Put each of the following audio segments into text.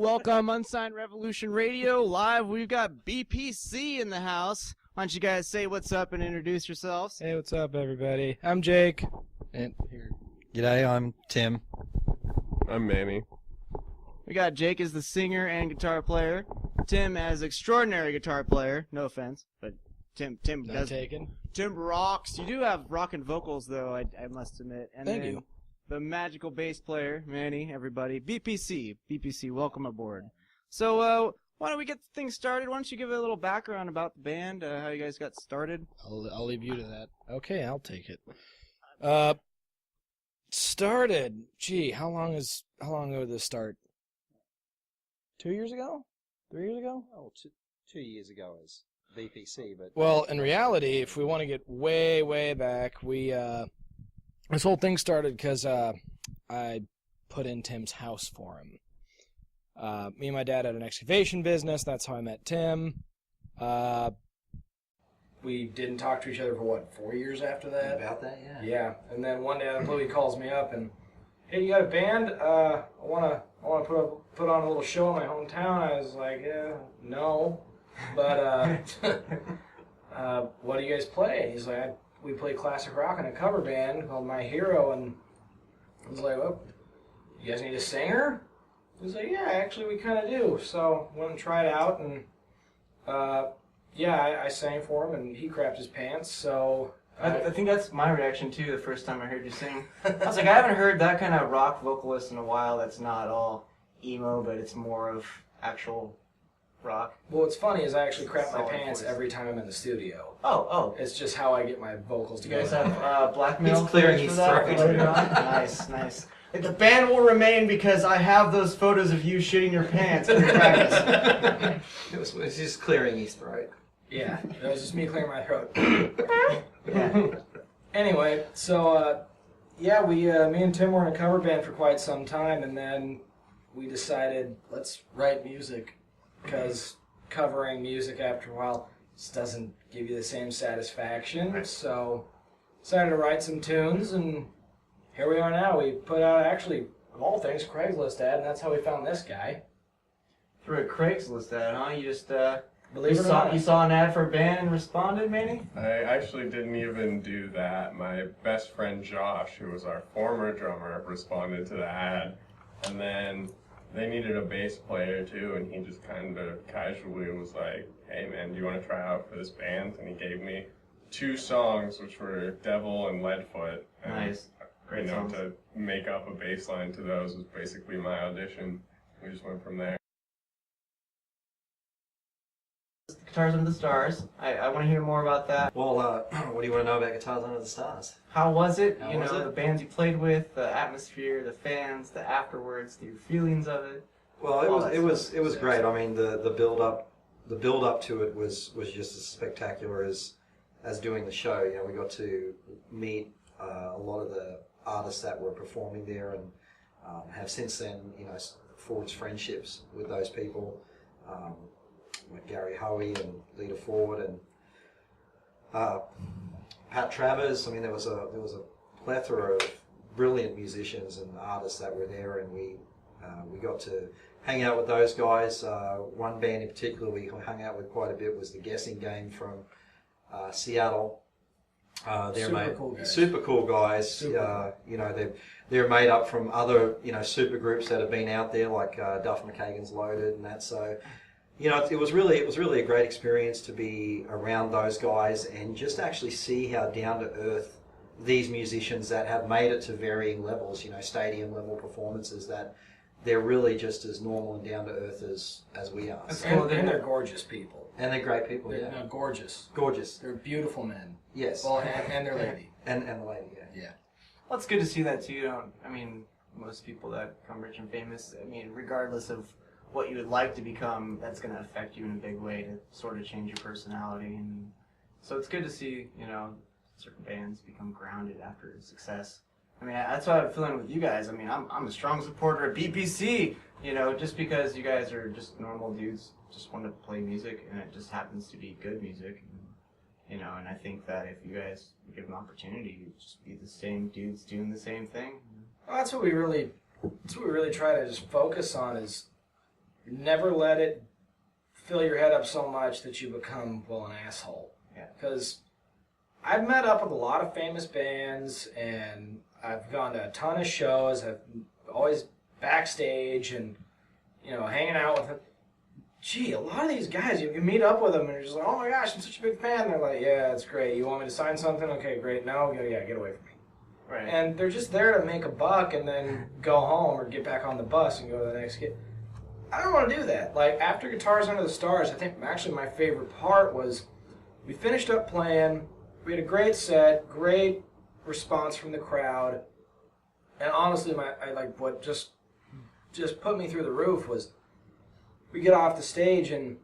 Welcome, Unsigned Revolution Radio Live. We've got BPC in the house. Why don't you guys say what's up and introduce yourselves? Hey, what's up, everybody? I'm Jake. And here. G'day, I'm Tim. I'm Manny. We got Jake as the singer and guitar player. Tim as extraordinary guitar player. No offense, but Tim None does. taken. Tim rocks. You do have rockin' vocals, though, I must admit. And Thank then you. The magical bass player, Manny, everybody. BPC, welcome aboard. So, why don't we get things started? Why don't you give a little background about the band, how you guys got started? I'll leave you to that. Okay, I'll take it. Started. Gee, how long ago did this start? 2 years ago? 3 years ago? Oh, 2 years ago as VPC, but... Well, in reality, if we want to get way, way back, this whole thing started because I put in Tim's house for him. Me and my dad had an excavation business. That's how I met Tim. We didn't talk to each other for, 4 years after that? About that, yeah. Yeah, and then one day out of the blue he calls me up and, hey, you got a band? I wanna put on a little show in my hometown. I was like, yeah, no, but what do you guys play? He's like, we play classic rock in a cover band called My Hero, and I was like, well, you guys need a singer? He's like, yeah, actually we kind of do. So went and tried it out, and I sang for him, and he crapped his pants. So I think that's my reaction too. The first time I heard you sing, I was like, I haven't heard that kind of rock vocalist in a while. That's not all emo, but it's more of actual rock. well, what's funny is I actually crap my Solid pants voice. every time I'm in the studio. Oh, It's just how I get my vocals you guys together. have blackmail He's clearing for his that throat. later on? Nice. The band will remain because I have those photos of you shitting your pants in practice. It's just clearing his throat. Yeah, that was just me clearing my throat. Yeah. Anyway, so me and Tim were in a cover band for quite some time, and then we decided let's write music because covering music after a while just doesn't give you the same satisfaction. Right. So decided to write some tunes, and here we are now. We put out actually of all things Craigslist ad, and that's how we found this guy. Through a Craigslist ad, huh? You just Believe it or not. you saw an ad for a band and responded, Manny? I actually didn't even do that. My best friend Josh, who was our former drummer, responded to the ad. And then they needed a bass player too, and he just kind of casually was like, hey man, do you want to try out for this band? And he gave me 2 songs, which were Devil and Leadfoot. And, Nice. Great songs. to make up a bass line to those was basically my audition. We just went from there. Guitars Under the Stars. I want to hear more about that. Well, what do you want to know about Guitars Under the Stars? How was it? How You was know, it? the bands you played with, the atmosphere, the fans, the afterwards, your feelings of it. Well, All that it was stuff. great. I mean, the build up to it was just as spectacular as doing the show. You know, we got to meet a lot of the artists that were performing there, and have since then, forged friendships with those people. Like Gary Hoey and Lita Ford and Pat Travers. I mean, there was a plethora of brilliant musicians and artists that were there, and we got to hang out with those guys. One band in particular we hung out with quite a bit was the Guessing Game from Seattle. Super cool guys. Super They're made up from other super groups that have been out there, like Duff McKagan's Loaded and that. So. It was really a great experience to be around those guys and just actually see how down to earth these musicians that have made it to varying levels, stadium level performances, that they're really just as normal and down to earth as we are. That's So- cool. And they're gorgeous people. and they're great people, They're yeah. gorgeous. Gorgeous. They're beautiful men. Yes. Well, and their lady. And the lady, yeah. Yeah. Well, it's good to see that too. Most people that become rich and famous, regardless of what you would like to become, that's going to affect you in a big way to sort of change your personality. And so it's good to see, certain bands become grounded after success. That's what I'm feeling with you guys. I'm a strong supporter of BPC, just because you guys are just normal dudes, just want to play music, and it just happens to be good music. And I think that if you guys give an opportunity, you'd just be the same dudes doing the same thing. Well, that's what we really try to just focus on is never let it fill your head up so much that you become, well, an asshole. Yeah. Because I've met up with a lot of famous bands, and I've gone to a ton of shows. I've always backstage and, you know, hanging out with them. Gee, a lot of these guys, you meet up with them, and you're just like, oh my gosh, I'm such a big fan. They're like, yeah, it's great. You want me to sign something? Okay, great. No, yeah, get away from me. Right. And they're just there to make a buck and then go home or get back on the bus and go to the next gig. I don't want to do that. Like, after Guitars Under the Stars, I think actually my favorite part was we finished up playing. We had a great set, great response from the crowd. And honestly, what just put me through the roof was we get off the stage, and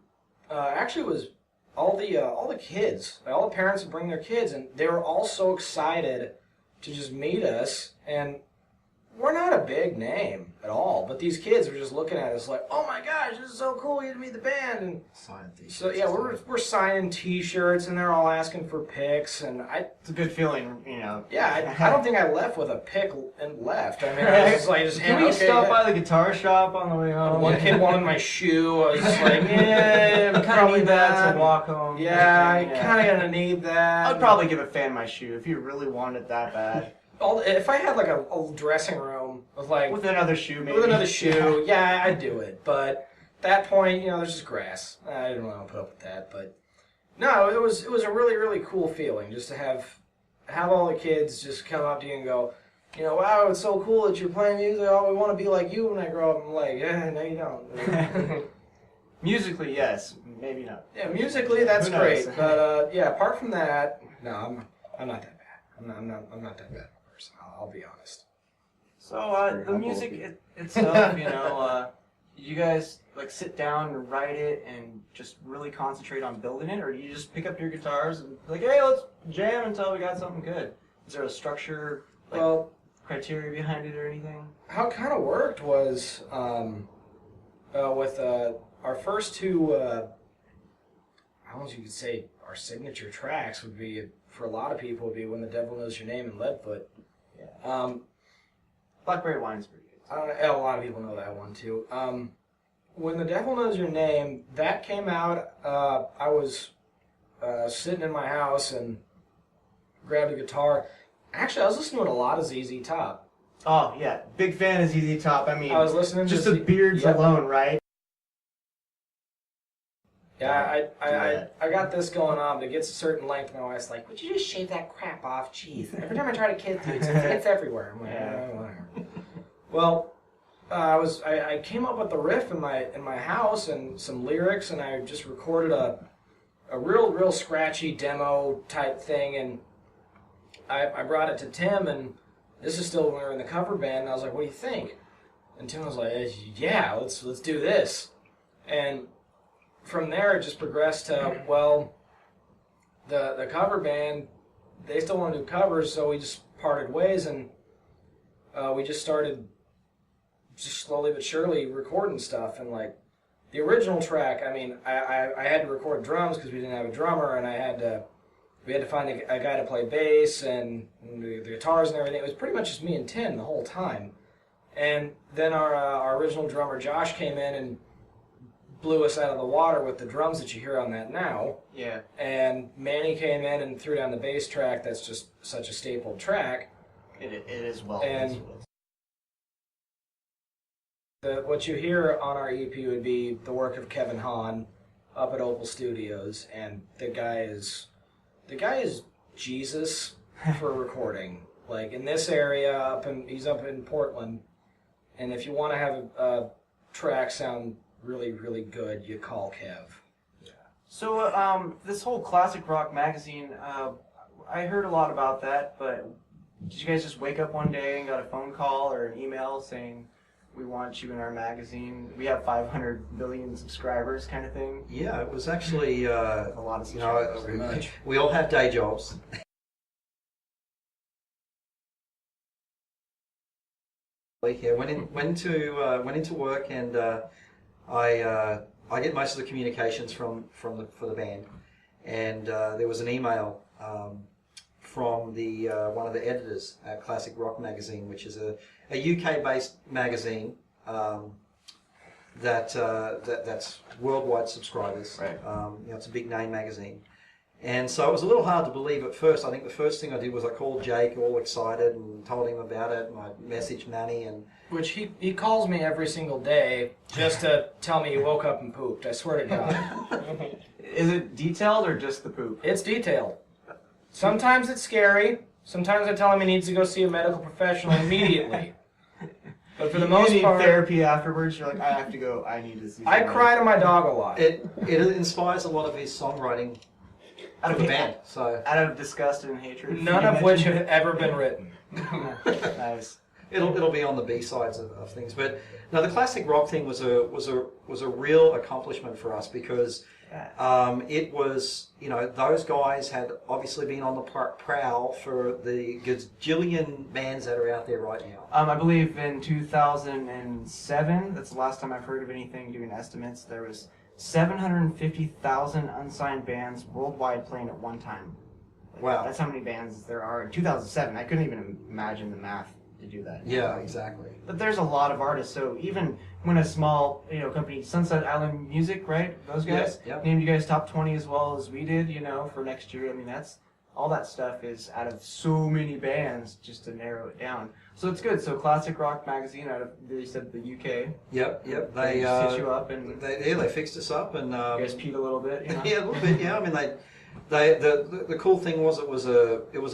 actually it was all the kids, all the parents would bring their kids, and they were all so excited to just meet us. And we're not a big name at all, but these kids were just looking at us like, oh my gosh, this is so cool, you get to meet the band. And so yeah, we're signing T-shirts, and they're all asking for pics, and it's a good feeling, you know. Yeah, I don't think I left with a pic and left. I mean, I was just like, can we stop by the guitar shop on the way home? One kid wanted my shoe. I was just like, yeah, I kind of need that to walk home. Yeah, I kind of gonna need that. I'd probably give a fan my shoe if you really wanted it that bad. If I had like a dressing room with another shoe, maybe. With another shoe, yeah, I'd do it. But at that point, you know, there's just grass. I didn't want to put up with that. But no, it was a really, really cool feeling just to have all the kids just come up to you and go, you know, wow, it's so cool that you're playing music. Oh, we want to be like you when I grow up. I'm like, yeah, no, you don't. Musically, yes, maybe not. Yeah, musically, that's great. But yeah, apart from that, no, I'm not that bad. I'm not that bad. I'll be honest. So the music itself, you know, you guys like sit down and write it and just really concentrate on building it, or do you just pick up your guitars and be like, hey, let's jam until we got something good? Is there a structure, criteria behind it or anything? How it kind of worked was with our first two, I don't know if you could say our signature tracks would be, for a lot of people, would be When the Devil Knows Your Name and Leadfoot. Yeah. Blackberry Wine's pretty good. A lot of people know that one too. When the Devil Knows Your Name, that came out, I was sitting in my house and grabbed a guitar. Actually, I was listening to a lot of ZZ Top. Oh, yeah. Big fan of ZZ Top. I mean, I was listening just the beards alone, right? Yeah, I got this going on, but it gets a certain length, and my wife's like, would you just shave that crap off? Jeez. Every time I try to kiss you, it's everywhere. I'm like, whatever. Well, I came up with the riff in my house and some lyrics, and I just recorded a real scratchy demo type thing, and I brought it to Tim, and this is still when we were in the cover band, and I was like, what do you think? And Tim was like, yeah, let's do this. And from there, it just progressed to, well, the cover band, they still want to do covers, so we just parted ways, and we just started just slowly but surely recording stuff. And like the original track, I mean, I had to record drums because we didn't have a drummer, and we had to find a guy to play bass and the guitars and everything. It was pretty much just me and Tim the whole time. And then our original drummer Josh came in and blew us out of the water with the drums that you hear on that now. Yeah. And Manny came in and threw down the bass track. That's just such a staple track. It is well. And what you hear on our EP would be the work of Kevin Hahn up at Opal Studios, and the guy is Jesus for recording. Like in this area, he's up in Portland, and if you want to have a track sound really, really good, you call Kev. Yeah. So this whole classic rock magazine, I heard a lot about that, but did you guys just wake up one day and got a phone call or an email saying, we want you in our magazine, we have 500 million subscribers kind of thing? Yeah, it was actually a lot of subscribers. We all have day jobs. Yeah, went into work, and I get most of the communications for the band, and there was an email from the one of the editors at Classic Rock Magazine, which is a UK-based magazine that's worldwide subscribers. Right. It's a big name magazine. And so it was a little hard to believe at first. I think the first thing I did was I called Jake all excited and told him about it, and I messaged Manny, and Which he calls me every single day just to tell me he woke up and pooped. I swear to God. Is it detailed or just the poop? It's detailed. Sometimes it's scary. Sometimes I tell him he needs to go see a medical professional immediately. But for the most you need part, therapy afterwards. You're like, I have to go. I need to see. I someone." cry to my dog a lot. it inspires a lot of his songwriting out for of the band. So out of disgust and hatred. None of which have ever been written. Nice. it'll be on the B sides of things. But no, the classic rock thing was a real accomplishment for us because it was, those guys had obviously been on the prowl for the gajillion bands that are out there right now. I believe in 2007. That's the last time I've heard of anything doing estimates. There was 750,000 unsigned bands worldwide playing at one time. Wow. That's how many bands there are in 2007. I couldn't even imagine the math to do that. Yeah, exactly. But there's a lot of artists. So even when a small, company, Sunset Island Music, right? Those guys Yeah, yeah. named you guys top 20 as well as we did, for next year. I mean, that's all that stuff is out of so many bands just to narrow it down. So it's good. So Classic Rock Magazine out of, they said, the UK. Yep. They stitch you up and They fixed us up and you guys peed a little bit. yeah, a little bit. Yeah, I mean the cool thing was it was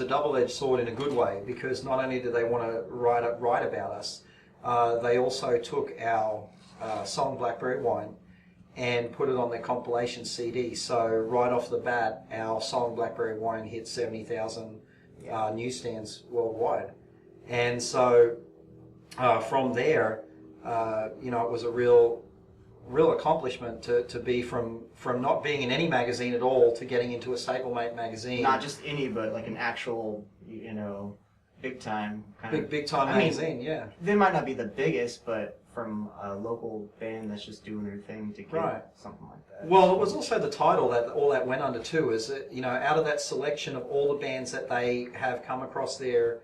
a double-edged sword in a good way because not only did they want to write about us, they also took our song Blackberry Wine and put it on their compilation CD. So right off the bat, our song Blackberry Wine hit 70,000 newsstands worldwide, and so from there, it was a real accomplishment to be from not being in any magazine at all to getting into a Stablemate magazine. Not just any, but like an actual, big time kind of. Big time magazine, yeah. They might not be the biggest, but from a local band that's just doing their thing to get Right. something like that. Well, it was also the title that all that went under too. Is that out of that selection of all the bands that they have come across their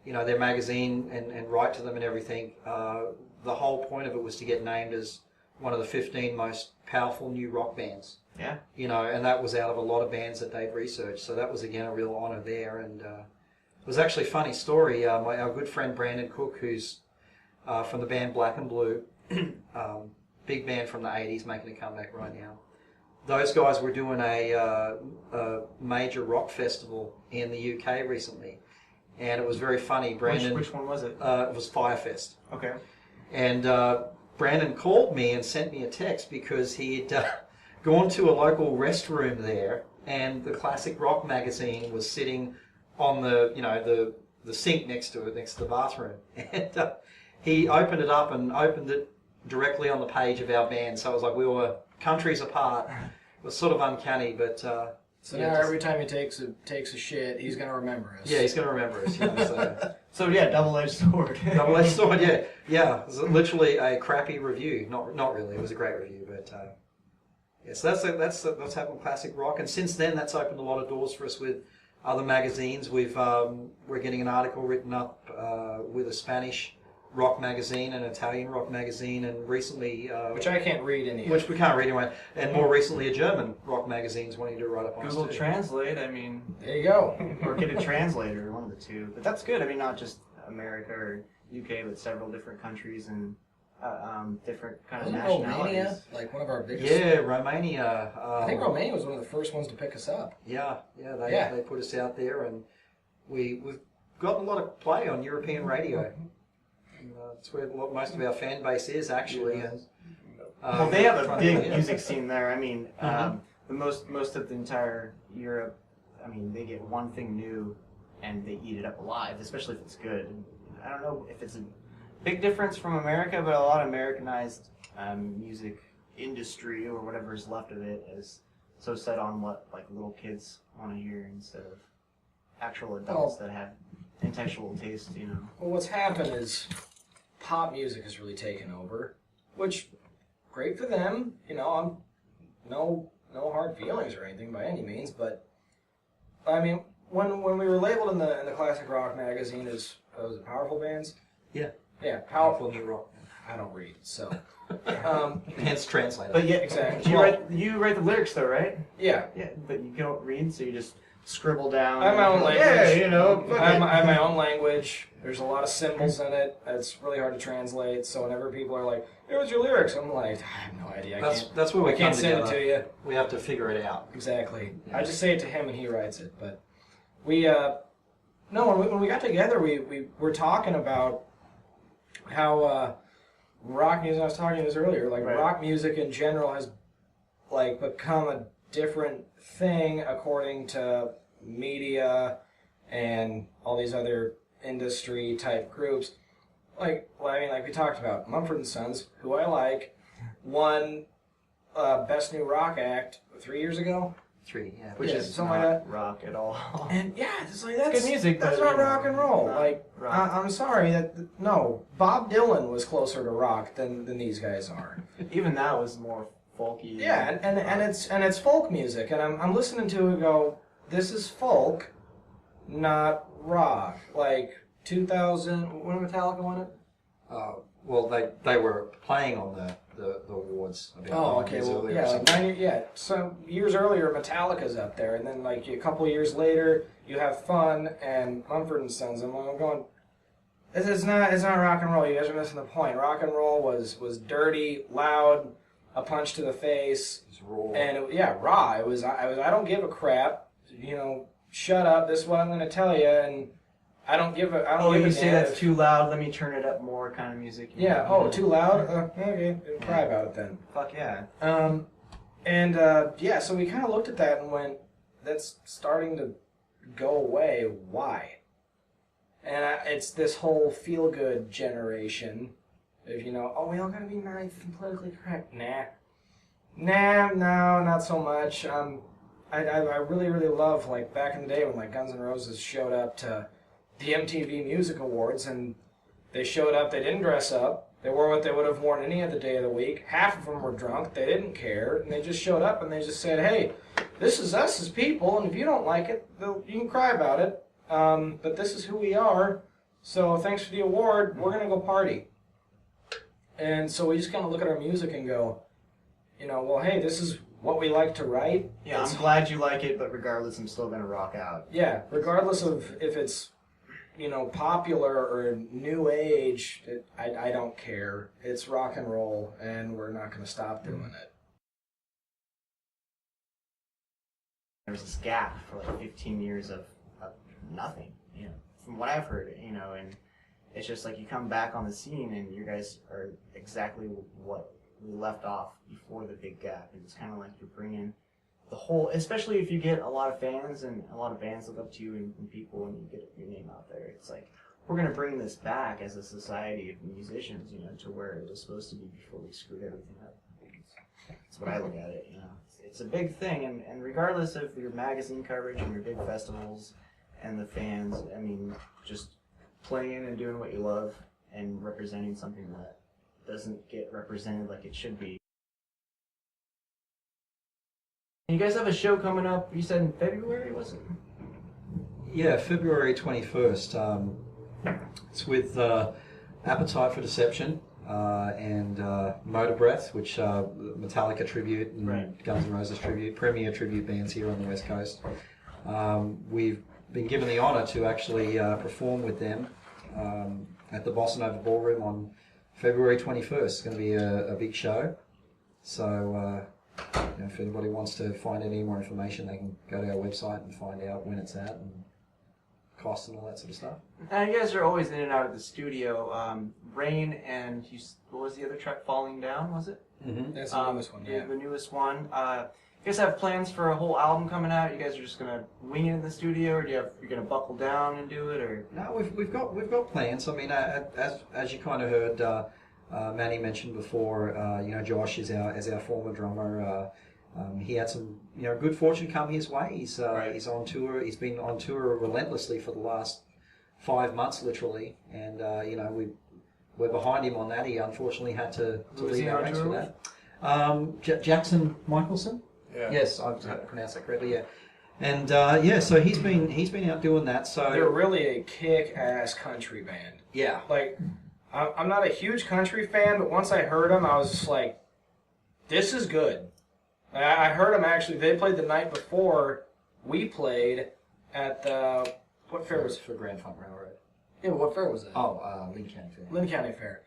magazine and write to them and everything, the whole point of it was to get named as one of the 15 most powerful new rock bands. Yeah. And that was out of a lot of bands that they'd researched. So that was again a real honour there. And it was actually a funny story. Our good friend Brandon Cook, who's from the band Black and Blue, big band from the 80s, making a comeback right now. Those guys were doing a major rock festival in the UK recently, and it was very funny. Brandon, Which one was it? It was Firefest, Okay. and Brandon called me and sent me a text because he had gone to a local restroom there, and the Classic Rock magazine was sitting on the sink next to the bathroom, and he opened it up and opened it directly on the page of our band. So it was like we were countries apart. It was sort of uncanny, but So yeah, now every time he takes a shit, he's gonna remember us. yeah, he's going to remember us. So. So yeah, double-edged sword. Double-edged sword, yeah. It was literally a crappy review. Not really. It was a great review, but so that's what's happened with Classic Rock. And since then, that's opened a lot of doors for us with other magazines. We're getting an article written up with a Spanish rock magazine, an Italian rock magazine, and recently Which I can't read any of. which we can't read anyway, and more recently a German rock magazine's wanting to write up on us Google too. Translate, I mean, There you go. or get a translator, one of the two. But that's good. I mean, not just America or UK, but several different countries and different kind of Wasn't nationalities. Romania like one of our biggest? Yeah, Romania. I think Romania was one of the first ones to pick us up. They put us out there, and we've gotten a lot of play on European radio. And, that's where most of our fan base is actually. And, Well, they have a trying big to- music scene there. I mean, Mhm. the most of the entire Europe. I mean, they get one thing new, and they eat it up alive, especially if it's good. And I don't know if it's a big difference from America, but a lot of Americanized music industry or whatever is left of it is so set on what like little kids want to hear instead of actual adults that have intellectual taste. Well, what's happened is pop music has really taken over, which great for them. I'm no hard feelings or anything by any means, but I mean, when we were labeled in the Classic Rock magazine as powerful bands, Yeah. Yeah, powerful. Powerful new rock. I don't read, so. Hence translator. But yeah, Exactly. you write the lyrics though, right? Yeah. Yeah, but you don't read, so you just scribble down. I have my own language. Yeah, you know. I have my own language. There's a lot of symbols in it. It's really hard to translate. So whenever people are like, "Hey, what's your lyrics?" I'm like, I have no idea. That's where we I can't come send together. it to you. We have to figure it out. Exactly. Yeah. I just say it to him and he writes it. But we, no, when we got together, we were talking about how rock music. I was talking to this earlier. Like Right. rock music in general has like become a different thing according to media and all these other industry type groups. Like, well, I mean, like we talked about Mumford and Sons, who I like, won Best New Rock Act 3 years ago. 3, yeah. Which Yeah, is something not like that. rock at all. And yeah, it's like that's good music, That's but, not you know, rock and roll. not Like, rock. I'm sorry no, Bob Dylan was closer to rock than these guys are. Even that was more folky. Yeah, and it's folk music, and I'm listening to it and go, this is folk, not rock. Like 2000, when Metallica won it? Well, they were playing on the awards. About Oh, 9 okay. years Well, earlier or yeah, like something. 90, yeah. Some years earlier, Metallica's up there, and then like a couple years later, you have Fun and Mumford and Sons, and I'm going, it's not rock and roll. You guys are missing the point. Rock and roll was dirty, loud, a punch to the face, It's raw. and raw. It was I don't give a crap. You know, shut up. This is what I'm going to tell you, and I don't give a Oh, give you a say damn that's if- too loud. Let me turn it up more, kind of music. Yeah. Oh, too loud. Okay. Cry about it then. Fuck yeah. So we kind of looked at that and went, that's starting to go away. Why? And it's this whole feel-good generation. If you know, we all gotta be nice and politically correct. No, not so much. I really, really love, like, back in the day when, like, Guns N' Roses showed up to the MTV Music Awards, and they showed up, they didn't dress up, they wore what they would have worn any other day of the week, half of them were drunk, they didn't care, and they just showed up and they just said, hey, this is us as people, and if you don't like it, you can cry about it, but this is who we are, so thanks for the award, we're going to go party. And so we just kind of look at our music and go, you know, well, hey, this is what we like to write. Yeah, It's I'm glad you like it, but regardless, I'm still gonna rock out. Yeah, regardless of if it's, you know, popular or new age, I don't care. It's rock and roll, and we're not going to stop doing it. There was this gap for like 15 years of nothing, you know, from what I've heard, you know, and it's just like you come back on the scene and you guys are exactly what we left off before the big gap. And it's kind of like you're bringing the whole, especially if you get a lot of fans and a lot of bands look up to you and people and you get your name out there. It's like, we're going to bring this back as a society of musicians, you know, to where it was supposed to be before we screwed everything up. That's what I look at it, you know. It's a big thing, and regardless of your magazine coverage and your big festivals and the fans, I mean, just playing and doing what you love and representing something that doesn't get represented like it should be. You guys have a show coming up, you said in February, was it? Yeah, February 21st. It's with Appetite for Deception and Motor Breath, which Metallica tribute and Right. Guns N' Roses tribute, premier tribute bands here on the West Coast. We've been given the honour to actually perform with them at the Bossa Nova Ballroom on February 21st. It's going to be a big show. So you know, if anybody wants to find any more information, they can go to our website and find out when it's at and cost and all that sort of stuff. And you guys are always in and out of the studio. Rain and what was the other track? Falling Down, was it? Mm-hmm. That's the newest one, yeah. The newest one. You guys have plans for a whole album coming out? You guys are just gonna wing it in the studio, or you're gonna buckle down and do it, or? No, we've got plans. I mean, as you kind of heard, Manny mentioned before. You know, Josh is our former drummer. He had some good fortune come his way. He's on tour. He's been on tour relentlessly for the last 5 months, literally, and we're behind him on that. He unfortunately had to Who was leave he our on ranks tour for that. Jackson Michelson. Yeah. Yes, I've pronounced that correctly. Yeah, and so he's been out doing that. So They're really a kick-ass country band. yeah, Like, I'm not a huge country fan, but once I heard them, I was just like, this is good. I heard them actually. They played the night before we played at the, what fair was it? For Grand Funk Railroad. Yeah, what fair was it? Lynn County Fair. Lynn County Fair.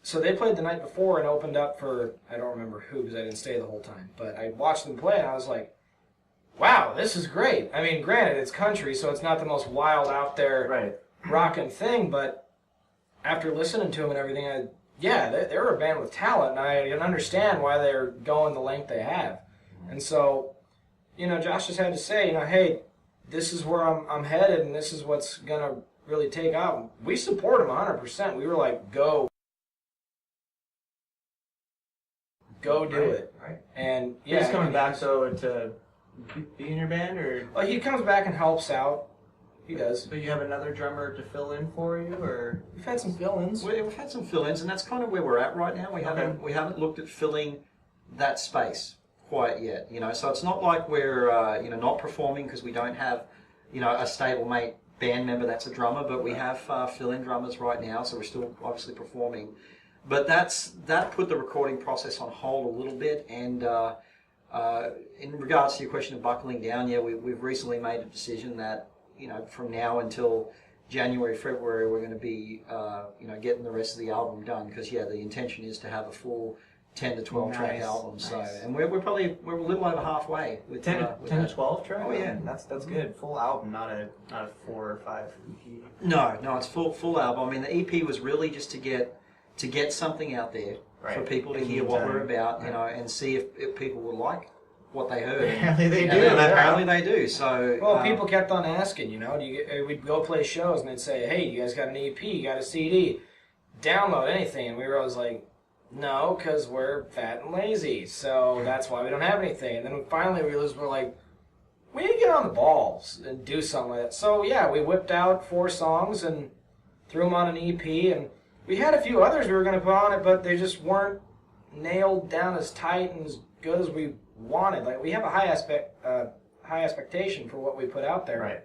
So they played the night before and opened up for, I don't remember who because I didn't stay the whole time, but I watched them play and I was like, wow, this is great. I mean, granted, it's country, so it's not the most wild out there Right. rocking thing, but after listening to them and everything, they're a band with talent, and I can understand why they're going the length they have. And so, Josh just had to say, hey, this is where I'm headed, and this is what's going to really take off. We support him 100%. We were like, go do it. Right. And He's coming back so to be in your band, or Well, he comes back and helps out. He does. so you have another drummer to fill in for you, or We've had some fill-ins. We've had some fill-ins, and that's kind of where we're at right now. We haven't looked at filling that space quite yet. So it's not like we're not performing because we don't have a stablemate band member that's a drummer, but we have fill-in drummers right now, so we're still obviously performing. But that put the recording process on hold a little bit, and in regards to your question of buckling down, we've recently made a decision that from now until January, February, we're going to be getting the rest of the album done because the intention is to have a full 10 to 12 track Nice, album. So, nice. and we're a little over halfway with 10 with to that. 12 track? Oh, yeah. That's good. Full album, not a 4 or 5 EP. No, it's full album. I mean, the EP was really just to get something out there for Right. people to In the hear what we're meantime, about, and see if people would like what they heard. Apparently they And do. apparently they do. So Well, people kept on asking, we'd go play shows and they'd say, hey, you guys got an EP, you got a CD, download anything. And we were always like, no, because we're fat and lazy. So that's why we don't have anything. And then finally we realized we're like, we need to get on the balls and do something like that. So we whipped out 4 songs and threw them on an EP. And we had a few others we were going to put on it, but they just weren't nailed down as tight and as good as we wanted. Like, we have a high expectation for what we put out there. Right.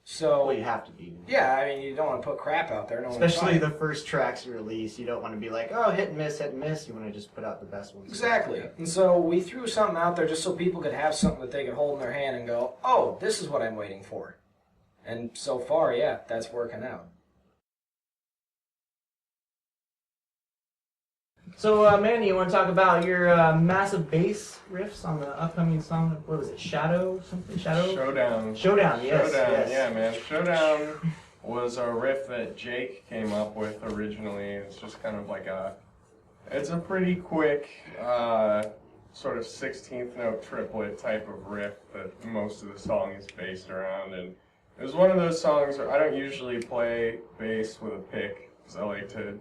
So Well, you have to be. yeah, I mean, you don't want to put crap out there. No one Especially will the first tracks you release. You don't want to be like, oh, hit and miss, hit and miss. You want to just put out the best ones. Exactly. And so we threw something out there just so people could have something that they could hold in their hand and go, oh, this is what I'm waiting for. And so far, that's working out. So, Manny, you want to talk about your massive bass riffs on the upcoming song? What was it? Shadow? Something? Shadow? Showdown. Showdown, yes. Showdown, yes. yeah, man. Showdown was a riff that Jake came up with originally. It's just kind of like it's a pretty quick, sort of 16th note triplet type of riff that most of the song is based around. And it was one of those songs where I don't usually play bass with a pick, because I like to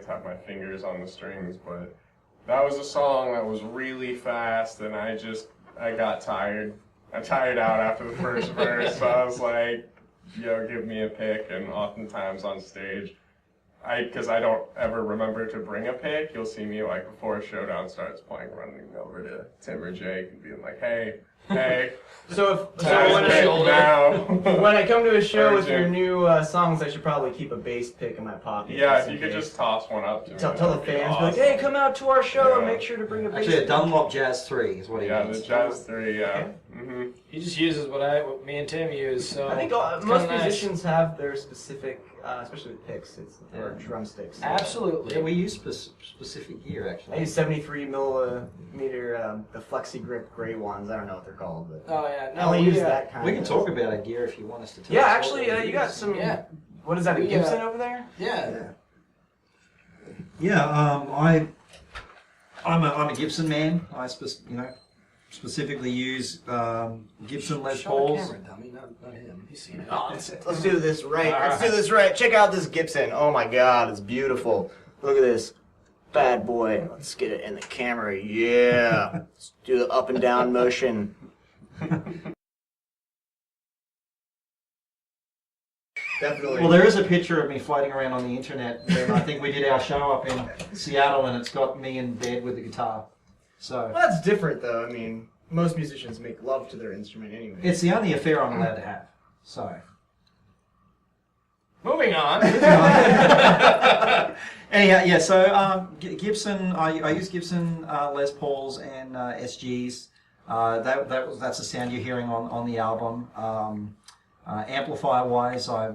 have my fingers on the strings, but that was a song that was really fast, and I got tired. I tired out after the first verse, so I was like, give me a pick. And oftentimes on stage, because I don't ever remember to bring a pick, you'll see me before a Showdown starts playing, running over to Tim or Jake and being like, hey. So Time's when getting now. when I come to a show with your Urgent. new songs, I should probably keep a bass pick in my pocket. Yeah, just if in you could case. just toss one up to me. Tell the that'd be fans, awesome. be like, hey, come out to our show and Yeah. make sure to bring a bass actually, a pick. Dunlop Jazz 3 is what he Yeah, means. the Jazz 3, yeah. Okay. Mm-hmm. He just uses what me and Tim use. So I think it's most kinda nice. musicians have their specific, especially with picks, or Yeah. drumsticks. Absolutely. Yeah, we use specific gear actually. I use 73 millimeter, the Flexi Grip gray ones. I don't know what they're called, but Oh yeah, I only we, use that kind. We can talk about our gear if you want us to. Tell Yeah, us what actually, we you got use. some. Yeah. What is that? A We, Gibson over there? Yeah. Yeah, I'm a Gibson man. I specifically use Gibson Les Show the Pauls. camera, dummy, not him. He's seen it. Oh, let's do this right. Let's do this right. Check out this Gibson. Oh my God, it's beautiful. Look at this bad boy. Let's get it in the camera. Yeah. Let's do the up and down motion. Definitely. Well, there is a picture of me floating around on the internet. And I think we did our show up in Seattle, and it's got me in bed with the guitar. So Well, that's different, though. I mean, most musicians make love to their instrument anyway. it's the only affair I'm allowed to have. So Moving on. Anyhow, yeah. So Gibson, I use Gibson Les Pauls and SGs. That's the sound you're hearing on the album. Amplifier wise, I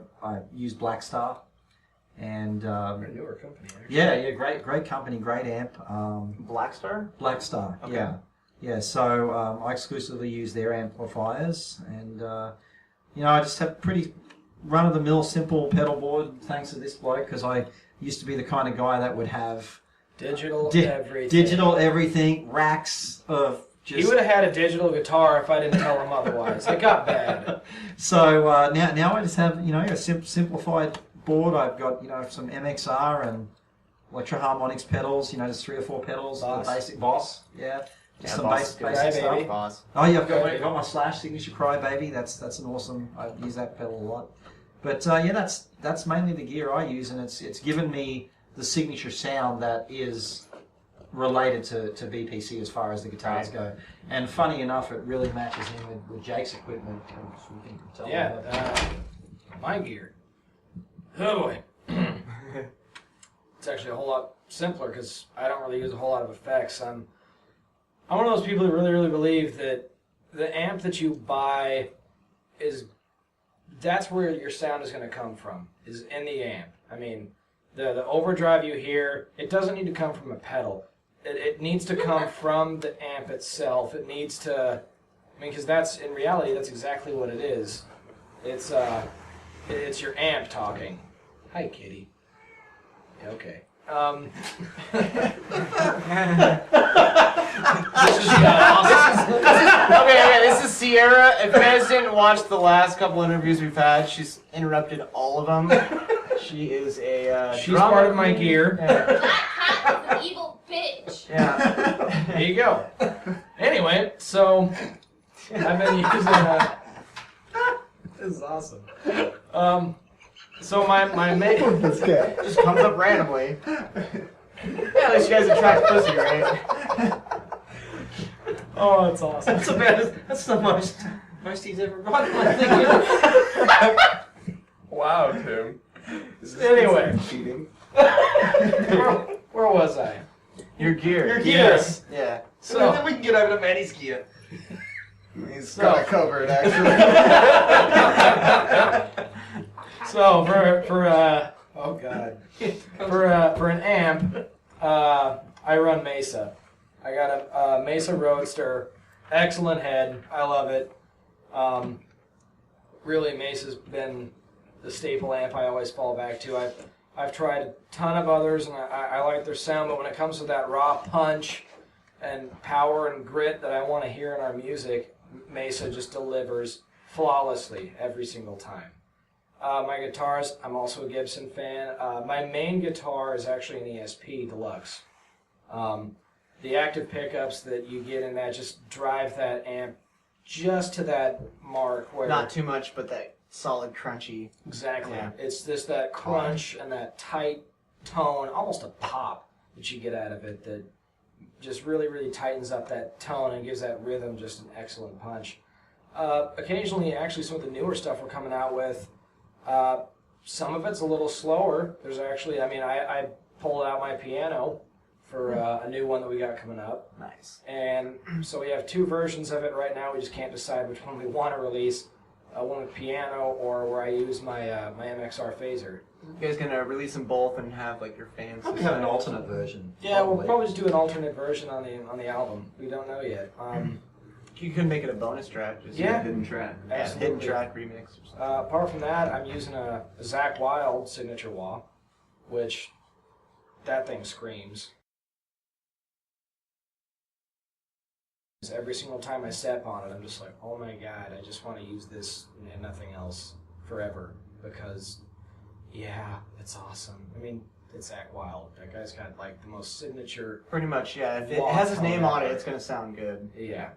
use Blackstar, and A newer company, actually. yeah, great company, great amp. Blackstar? Blackstar, Okay. yeah. So I exclusively use their amplifiers, and I just have pretty run-of-the-mill simple pedal board. Thanks to this bloke, because I used to be the kind of guy that would have Digital everything, racks of just. He would have had a digital guitar if I didn't tell him otherwise. It got bad. So now I just have a simplified board. I've got some MXR and Electro Harmonics pedals. Just 3 or 4 pedals. Boss. The basic Boss, yeah. Just some Boss, basic Crybaby. stuff. Boss. Oh yeah, I've got my Slash signature Crybaby. That's an awesome. I use that pedal a lot. But that's mainly the gear I use, and it's given me the signature sound that is related to BPC as far as the guitars go. And funny enough, it really matches in with Jake's equipment. So we can tell Yeah, that. my gear. Oh boy. It's actually a whole lot simpler because I don't really use a whole lot of effects. I'm one of those people who really believe that the amp that you buy that's where your sound is going to come from, is in the amp. I mean, the overdrive you hear, it doesn't need to come from a pedal. It needs to come from the amp itself. It needs to, because in reality, that's exactly what it is. It's your amp talking. Hi, kitty. Yeah, okay. Okay, this is Sierra. If you guys didn't watch the last couple interviews we've had, she's interrupted all of them. She is a She's part of my gear. Yeah. Cat is an evil bitch. Yeah. There you go. Anyway, so I've been using This is awesome. So my main Just comes up randomly. Yeah, at least you guys attract pussy, right? oh, it's awesome. That's the most he's ever gotten. I think. Wow, Tim. Anyway, Cheating. where was I? Your gear. Your gear. Yes. Yeah. So then we can get over to Manny's gear. He's got it covered, actually. So oh god, for an amp, I run Mesa. I got a Mesa Roadster, excellent head. I love it. Really, Mesa's been the staple amp I always fall back to. I've tried a ton of others, and I like their sound, but when it comes to that raw punch and power and grit that I want to hear in our music, Mesa just delivers flawlessly every single time. My guitars, I'm also a Gibson fan. My main guitar is actually an ESP Deluxe. The active pickups that you get in that just drive that amp just to that mark where... Not too much, but that solid, crunchy. Exactly. Yeah. It's just that crunch and that tight tone, almost a pop that you get out of it that just really tightens up that tone and gives that rhythm just an excellent punch. Occasionally, actually, some of the newer stuff we're coming out with, some of it's a little slower. There's actually, I pulled out my piano for a new one that we got coming up. Nice. And so we have 2 versions of it right now. We just can't decide which one we want to release. One with piano or where I use my my MXR phaser. You guys gonna release them both and have like your fans? We have an alternate version. Yeah, we'll probably just do an alternate version on the album. We don't know yet. You could make it a bonus track. Just Yeah. a hidden track. Absolutely. Hidden track remix. Or something. Apart from that, I'm using a Zakk Wylde signature wah, which that thing screams. Every single time I step on it, I'm just like, oh my god, I just want to use this and nothing else forever because, yeah, it's awesome. It's Zakk Wylde. That guy's got like the most signature. Pretty much, yeah. If it Wah has his tone name on it, ever. it's gonna sound good. Yeah.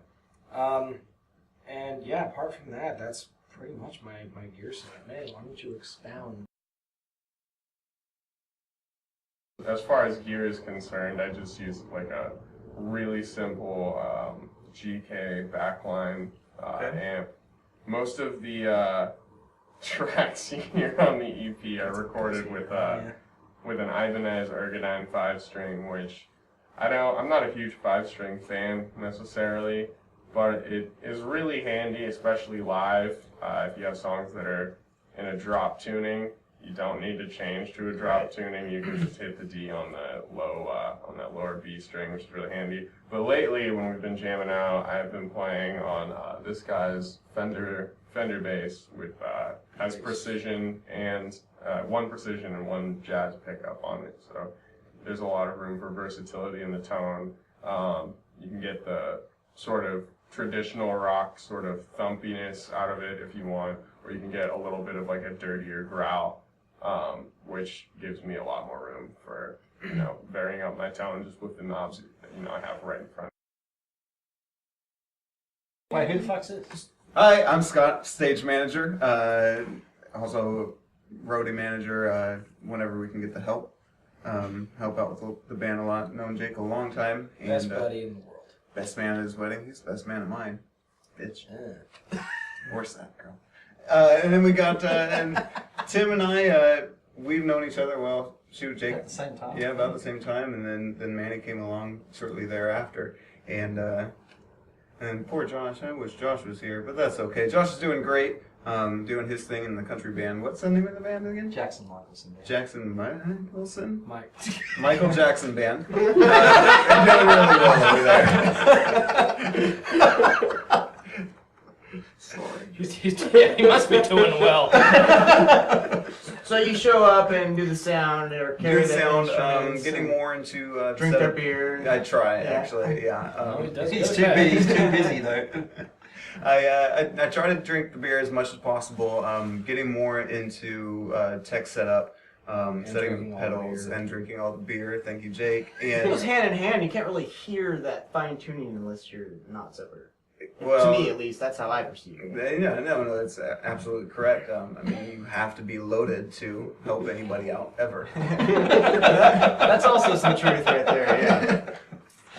And yeah, apart from that, that's pretty much my gear set. Man, why don't you expound? As far as gear is concerned, I just use like a really simple GK backline amp. Most of the tracks you hear on the EP are recorded with with an Ibanez Ergodyne 5-string, which I'm not a huge 5-string fan necessarily, but it is really handy, especially live. If you have songs that are in a drop tuning, you don't need to change to a drop tuning. You can just hit the D on the on that lower B string, which is really handy. But lately, when we've been jamming out, I've been playing on this guy's Fender bass with has precision and one precision and one jazz pickup on it. So there's a lot of room for versatility in the tone. You can get the sort of traditional rock sort of thumpiness out of it if you want, or you can get a little bit of like a dirtier growl, which gives me a lot more room for, varying up my tone just with the knobs I have right in front. Wait, who the fuck's this? Hi, I'm Scott, stage manager. Also roadie manager whenever we can get the help. Help out with the band a lot. Known Jake a long time. And, Best buddy in the world. Best man at his wedding. He's the best man at mine. Bitch. Worse that girl. And then we got and Tim and I. We've known each other well. Shoot, Jake. At the same time. Yeah, about the same time, and then Manny came along shortly thereafter, and poor Josh. I wish Josh was here, but that's okay. Josh is doing great. Doing his thing in the country band. What's the name of the band again? Jackson Michelson. Jackson Michelson? Mike. Michael Jackson Band. Doing really well over there. He must be doing well. So you show up and do the sound or carry Good the sound. instruments Getting and more into drink their beer. I try Yeah. actually. Yeah. No, he does He's good. too busy though. I try to drink the beer as much as possible. Getting more into tech setup, setting drinking up all the pedals beer. and drinking all the beer. Thank you, Jake. It And goes hand in hand. You can't really hear that fine tuning unless you're not sober. well, to me, at least, that's how I perceive it. yeah, no, that's absolutely correct. I mean, you have to be loaded to help anybody out ever. That's also some truth right there. Yeah.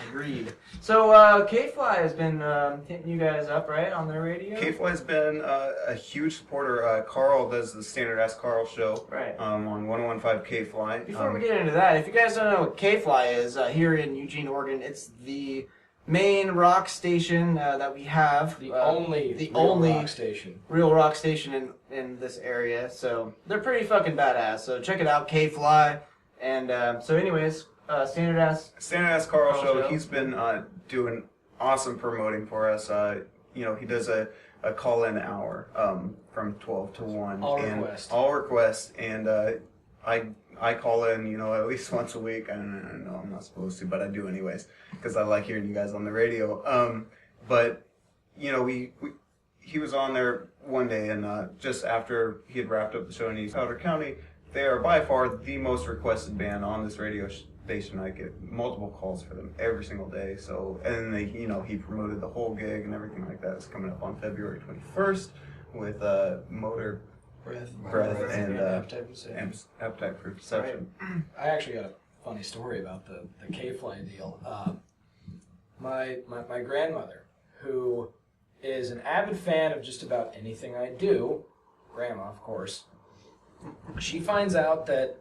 Agreed. So K-Fly has been hitting you guys up, right, on their radio? K-Fly's been a huge supporter. Carl does the Standard Ask Carl show Right. on 101.5 K-Fly. Before we get into that, if you guys don't know what K-Fly is, here in Eugene, Oregon, it's the main rock station that we have. The only the real only rock station. real rock station in this area. So they're pretty fucking badass. So check it out, K-Fly. And so anyways, Standard Ask. Standard Ask Carl Carl show. show. He's been doing awesome promoting for us. He does a call-in hour from 12 to 1. All and request. All requests. And I call in, at least once a week. I know I'm not supposed to, but I do anyways because I like hearing you guys on the radio. But he was on there one day, and just after he had wrapped up the show in East Powder County, they are by far the most requested band on this radio station. I get multiple calls for them every single day. So, and he promoted the whole gig and everything like that. It's coming up on February 21st with Motor Breath and Appetite for Deception. I actually got a funny story about the K-Fly deal. My grandmother, who is an avid fan of just about anything I do, Grandma, of course, she finds out that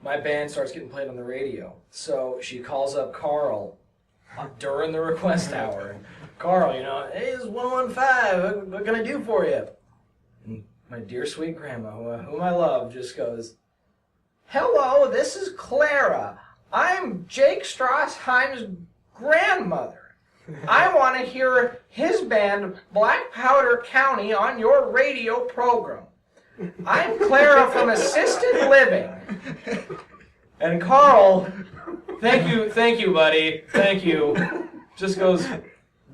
my band starts getting played on the radio. So she calls up Carl during the request hour. Carl, hey, it's 115. What can I do for you? And my dear sweet grandma, whom I love, just goes, "Hello, this is Clara. I'm Jake Strassheim's grandmother. I want to hear his band, Black Powder County, on your radio program. I'm Clara from Assisted Living." And Carl, thank you, buddy. Thank you. Just goes,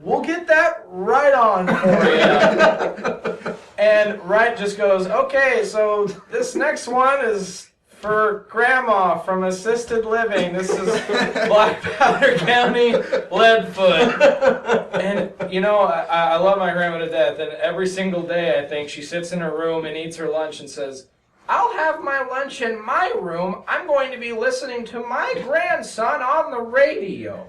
"We'll get that right on for you." And Wright just goes, "Okay, so this next one is for Grandma from Assisted Living. This is Black Powder County, Leadfoot." And, I love my grandma to death. And every single day, I think, she sits in her room and eats her lunch and says, "I'll have my lunch in my room. I'm going to be listening to my grandson on the radio."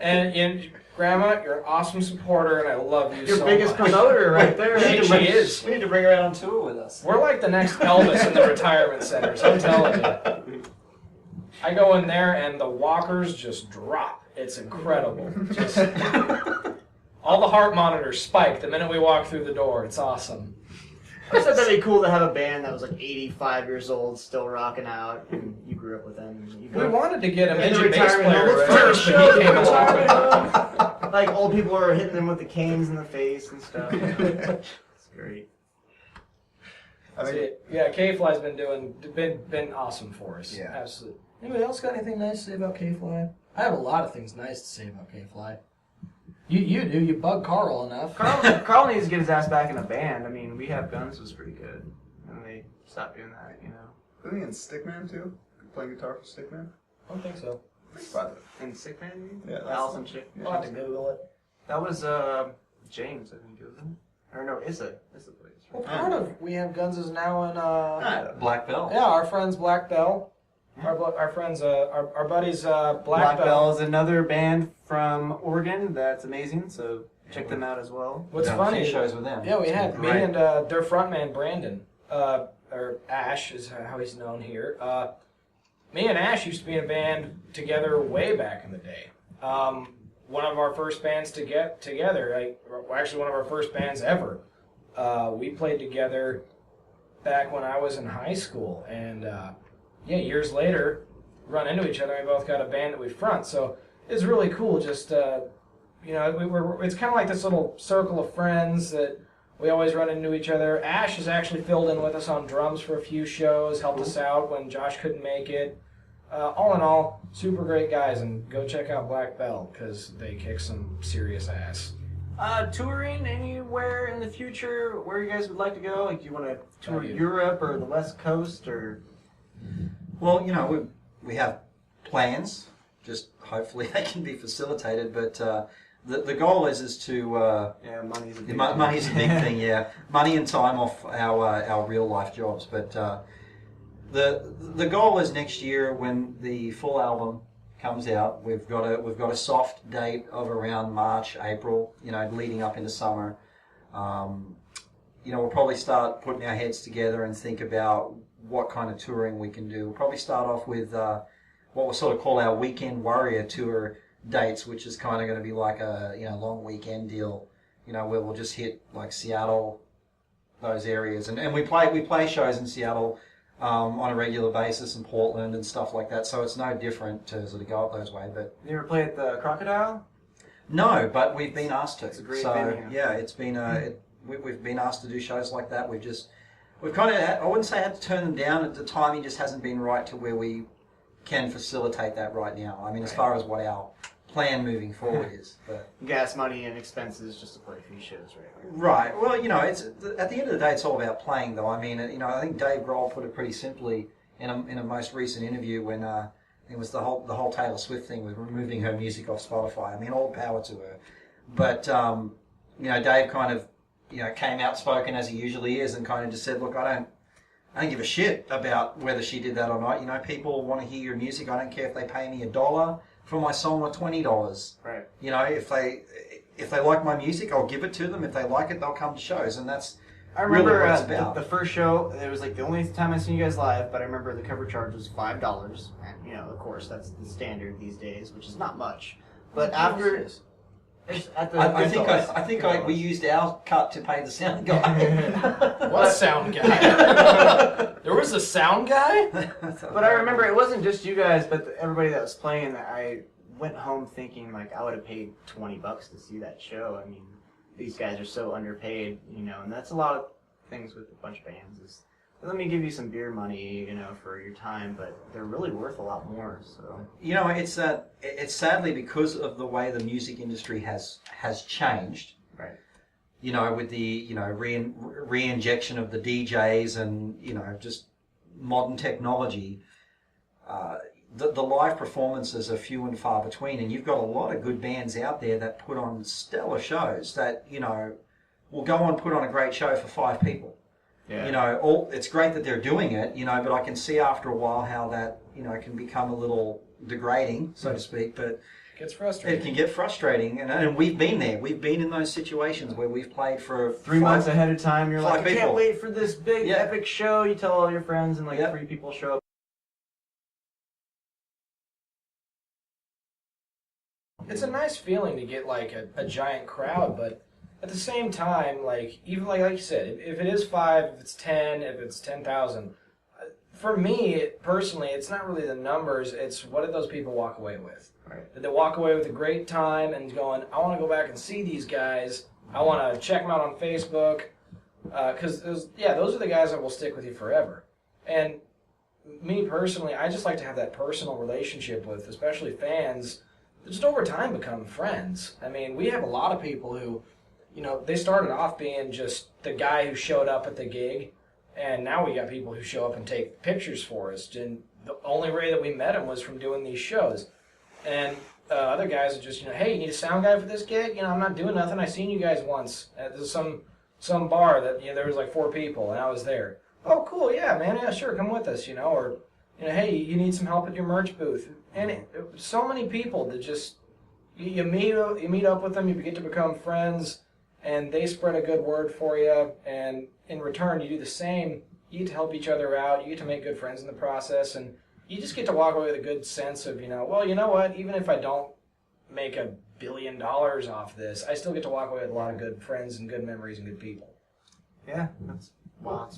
And Grandma, you're an awesome supporter, and I love you Your so biggest much. promoter right there. She is. We need to bring her out on tour with us. We're like the next Elvis in the retirement centers, I'm telling you. I go in there and the walkers just drop. It's incredible. Just all the heart monitors spike the minute we walk through the door. It's awesome. I thought that'd be cool to have a band that was like 85 years old, still rocking out, and you grew up with them. And you We wanted to get a in the midget bass retirement player home, first, but he came along. like old people are hitting them with the canes in the face and stuff. It's great. I mean, Yeah, K-Fly's been awesome for us. Yeah. Absolutely. Anybody else got anything nice to say about K-Fly? I have a lot of things nice to say about K-Fly. You do. You bug Carl enough. Carl needs to get his ass back in a band. I mean, We Have Guns was pretty good, and they stopped doing that, you know. Wasn't he in Stickman too? Playing guitar for Stickman? I don't think so. And Sick Band, you mean? Yeah, that's Allison Chick. I'll have to Google it. That was James, I think, wasn't it? Or no, Issa plays. Well, part of We Have Guns is now in Black Belt. yeah, our friends Black Bell. Our friends, our buddies Black Black Bell. Bell is another band from Oregon that's amazing, so check them out as well. What's Done a few funny? shows with them. Yeah, we It's had been me great. and their frontman Brandon, or Ash is how he's known here. Me and Ash used to be in a band together way back in the day. One of our first bands to get together, actually one of our first bands ever. We played together back when I was in high school, and yeah, years later, run into each other. And we both got a band that we front, so it's really cool. Just you know, it's kind of like this little circle of friends that we always run into each other. Ash has actually filled in with us on drums for a few shows, helped us out when Josh couldn't make it. All in all, super great guys, and go check out Black Bell because they kick some serious ass. Touring anywhere in the future, where you guys would like to go? Like, do you want to tour you. Europe or the West Coast, or? Well, you know, we have plans. Just hopefully they can be facilitated. But the goal is to Yeah, money's a big money's a big thing. Yeah, money and time off our real life jobs. But the goal is next year when the full album comes out. We've got a soft date of around March, April. You know, leading up into summer. You know, we'll probably start putting our heads together and think about what kind of touring we can do. We'll probably start off with what we'll sort of call our Weekend Warrior tour dates, which is kind of going to be like a long weekend deal. You know, where we'll just hit like Seattle, those areas, and we play shows in Seattle on a regular basis, in Portland and stuff like that. So it's no different to sort of go up those way. But You ever play at the Crocodile? no, but we've been asked to. It's a great so venue. yeah, it's been we've been asked to do shows like that. We've kind of, I wouldn't say had to turn them down. The timing just hasn't been right to where we can facilitate that right now. I mean, as far as what our plan moving forward is. But Gas money and expenses just to play a few shows, right? right. Well, you know, it's at the end of the day, it's all about playing, though. I mean, you know, I think Dave Grohl put it pretty simply in a most recent interview when it was the whole Taylor Swift thing with removing her music off Spotify. I mean, all power to her. But you know, Dave kind of came outspoken as he usually is, and kind of just said, "Look, I don't give a shit about whether she did that or not. You know, people want to hear your music. I don't care if they pay me $1 for my song or $20. Right. You know, if they like my music, I'll give it to them. If they like it, they'll come to shows, and that's I remember really what it's about. the first show. It was like the only time I seen you guys live, but I remember the cover charge was $5, and of course, that's the standard these days, which is not much. But after it's at the I think we used our cut to pay the sound guy. What sound guy? There was a sound guy? But I remember it wasn't just you guys, but everybody that was playing. That I went home thinking like I would have paid $20 to see that show. I mean, these guys are so underpaid, and that's a lot of things with a bunch of bands. Is let me give you some beer money, for your time, but they're really worth a lot more. So You know, it's sadly because of the way the music industry has changed. right, With the re-injection of the DJs and just modern technology, the live performances are few and far between, and you've got a lot of good bands out there that put on stellar shows that will go on and put on a great show for 5 people. yeah, It's great that they're doing it, but I can see after a while how that can become a little degrading, so to speak. But Gets it frustrating. can get frustrating, and we've been there. We've been in those situations where we've played for 3 months ahead of time. You're like, 5 I can't people. wait for this big Yeah. epic show. You tell all your friends, and like Yeah. 3 people show up. it's a nice feeling to get like a giant crowd, but at the same time, like even like you said, if it is 5, if it's 10, if it's 10,000, for me personally, it's not really the numbers. It's what did those people walk away with? Right. Did they walk away with a great time and going, I want to go back and see these guys. I want to check them out on Facebook. Because those are the guys that will stick with you forever. And me personally, I just like to have that personal relationship with, especially fans, that just over time become friends. I mean, we have a lot of people who, they started off being just the guy who showed up at the gig, and now we got people who show up and take pictures for us. And the only way that we met them was from doing these shows. And other guys are just, hey, you need a sound guy for this gig? I'm not doing nothing. I seen you guys once at some bar that there was like 4 people and I was there. Oh, cool, yeah, man, yeah, sure, come with us, or hey, you need some help at your merch booth. And so many people that just you meet up with them, you get to become friends, and they spread a good word for you, and in return you do the same. You get to help each other out, you get to make good friends in the process, and you just get to walk away with a good sense of, well, you know what, even if I don't make $1 billion off this, I still get to walk away with a lot of good friends and good memories and good people. Yeah, that's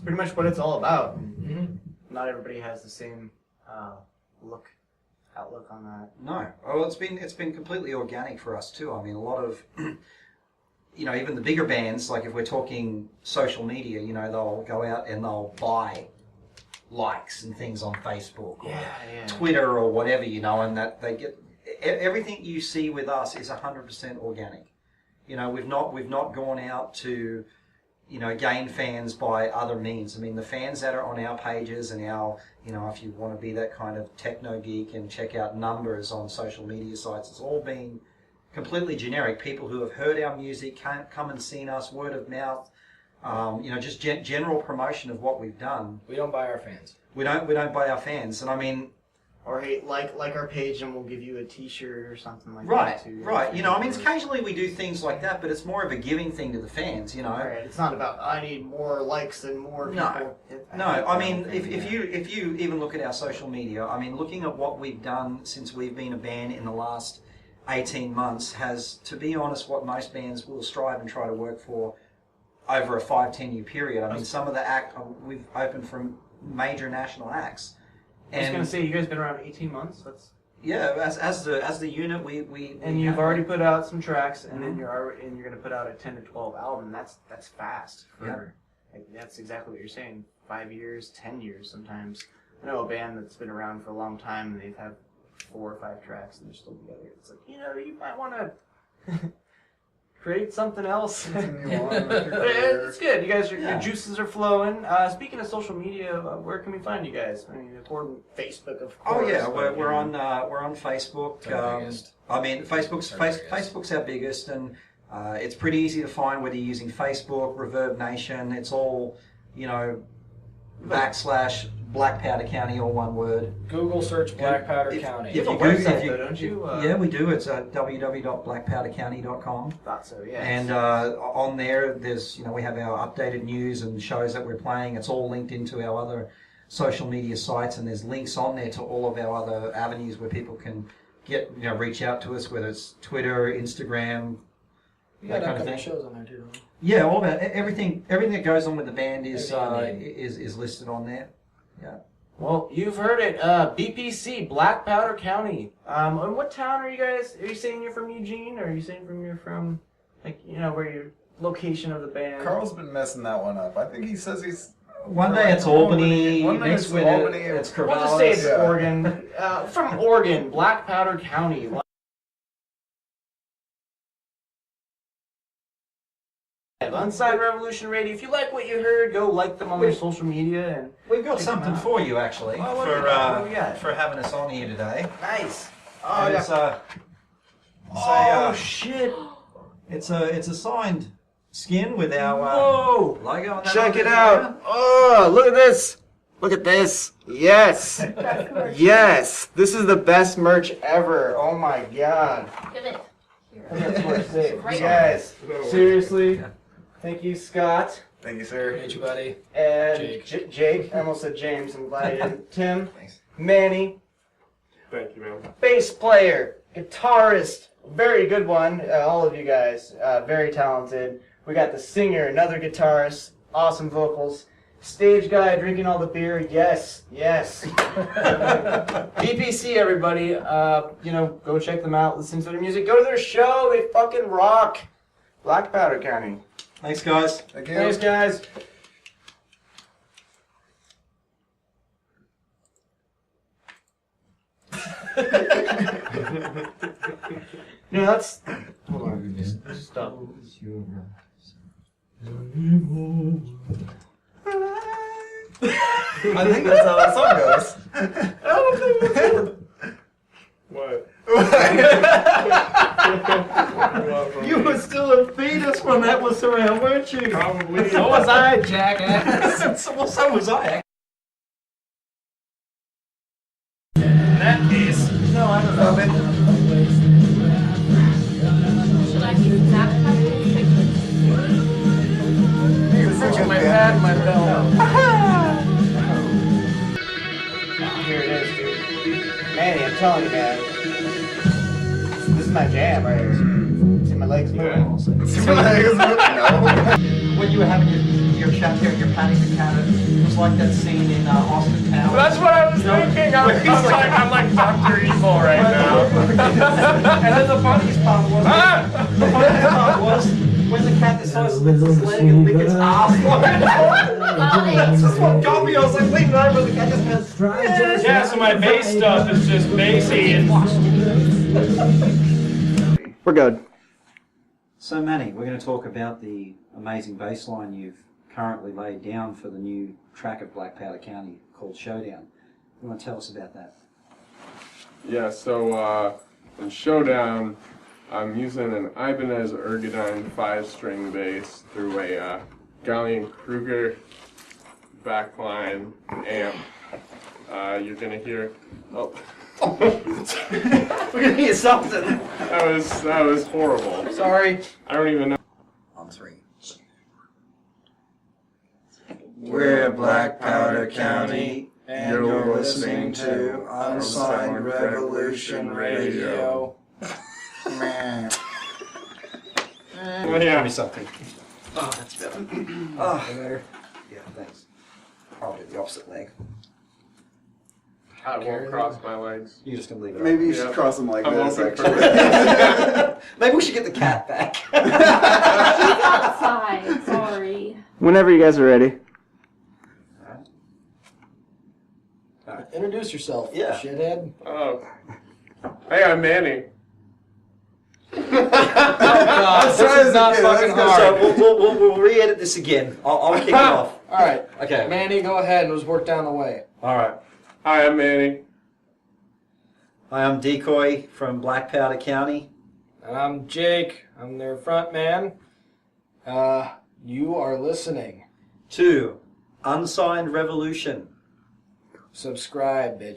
pretty much what it's all about. Mm-hmm. Not everybody has the same outlook on that. No. Well, it's been completely organic for us too. I mean, a lot of, even the bigger bands, like if we're talking social media, they'll go out and they'll buy likes and things on Facebook or Twitter or whatever, and that they get everything you see with us is 100% organic. We've not gone out to gain fans by other means. I mean, the fans that are on our pages and our, if you want to be that kind of techno geek and check out numbers on social media sites, it's all been completely generic. People who have heard our music, come and seen us, word of mouth, just general promotion of what we've done. We don't buy our fans. We don't buy our fans, and I mean. Or hey, like our page, and we'll give you a T-shirt or something like right, that too. Right. I mean, occasionally we do things like that, but it's more of a giving thing to the fans. Right. It's not about I need more likes and more people. No. I mean, if you even look at our social media, I mean, looking at what we've done since we've been a band in the last 18 months has, to be honest, what most bands will strive and try to work for over a 5-10 year period. I mean, some of the we've opened from major national acts. I was going to say, you guys been around 18 months. That's as the unit, we and you've already put out some tracks, and then you're going to put out a 10 to 12 album. That's fast. That's exactly what you're saying. 5 years, 10 years sometimes. I know a band that's been around for a long time, and they've had 4 or 5 tracks, and they're still together. It's like, you might want to create something else. It's good. You guys, your juices are flowing. Speaking of social media, where can we find you guys? I mean, important Facebook, of course. Oh yeah, we're on Facebook. I mean, Facebook's our biggest, and it's pretty easy to find whether you're using Facebook, Reverb Nation. It's all /Black Powder County, all one word. Google search Black Powder County. You have a website though, don't you? Yeah, we do. It's www.blackpowdercounty.com. Thought so, yeah. And on there, there's we have our updated news and shows that we're playing. It's all linked into our other social media sites, and there's links on there to all of our other avenues where people can reach out to us, whether it's Twitter, Instagram. You got upcoming shows on there too, don't you? Yeah, all about everything that goes on with the band is listed on there. Yeah. Well, you've heard it. BPC, Black Powder County. And what town are you guys? Are you saying you're from Eugene, or are you saying you're from, where your location of the band? Carl's been messing that one up. I think he says he's. One day it's Albany. One day it's Albany. It's We'll just say it's Oregon. From Oregon, Black Powder County. Unside Revolution Radio. If you like what you heard, go like them on their social media. And we've got something for you, actually, for having us on here today. Nice. Shit! It's a signed skin with our logo on that. Check it out. Oh, look at this. Look at this. Yes. Yes. This is the best merch ever. Oh my god. Give it. That's what I say. You guys, seriously. Thank you, Scott. Thank you, sir. Thank you, buddy. And Jake. I almost said James. I'm glad I didn't. Tim. Thanks. Manny. Thank you, man. Bass player, guitarist, very good one. All of you guys, very talented. We got the singer, another guitarist, awesome vocals. Stage guy drinking all the beer. Yes, yes. BPC, everybody. Go check them out. Listen to their music. Go to their show. They fucking rock. Black Powder County. Thanks, guys. Thanks, guys. That's. Hold on. Just stop. I think that's how that song goes. I don't think that's it. What? You were still a fetus when that was around, weren't you? Probably. So was I, jackass. so was I. In that case, No, I don't know. Should I keep that? My pad, my belt. Here it is, dude. Manny, I'm telling you, man. This is my jam right here. See my legs moving? When you were having your chat there, you're patting the cat, it was like that scene in Austin Powers. That's what I was thinking. I'm like Dr. Evil right now. And then the funniest part was when the cat decides to lift its leg and lick its ass. That's just what got me. I was like leaning over, the cat just goes. Yeah, so my bass stuff is just bassy and We're good. So Manny, we're going to talk about the amazing bass line you've currently laid down for the new track of Black Powder County called Showdown. You want to tell us about that? yeah. So in Showdown, I'm using an Ibanez Ergodyne 5-string bass through a Gallien-Kruger backline amp. You're gonna hear. Oh. We're going to hear something. That was horrible. Sorry. I don't even know. On three. We're Black Powder County, and you're listening to Unsigned Revolution Radio. Man. Yeah. Give me something. Oh, that's better. Oh, yeah, thanks. Probably the opposite leg. I won't cross my legs. You're just going to leave it Maybe you Yeah. should cross them like I'm this, open for actually. Maybe we should get the cat back. She's outside. Sorry. Whenever you guys are ready. introduce yourself, Yeah. shithead. Oh. Hey, I'm Manny. This is not fucking So hard. we'll re-edit this again. I'll kick it off. All right, Okay. Manny, go ahead and let's work down the way. All right. Hi, I'm Manny. Hi, I'm Decoy from Black Powder County. And I'm Jake. I'm their front man. You are listening. To Unsigned Revolution. Subscribe, bitch.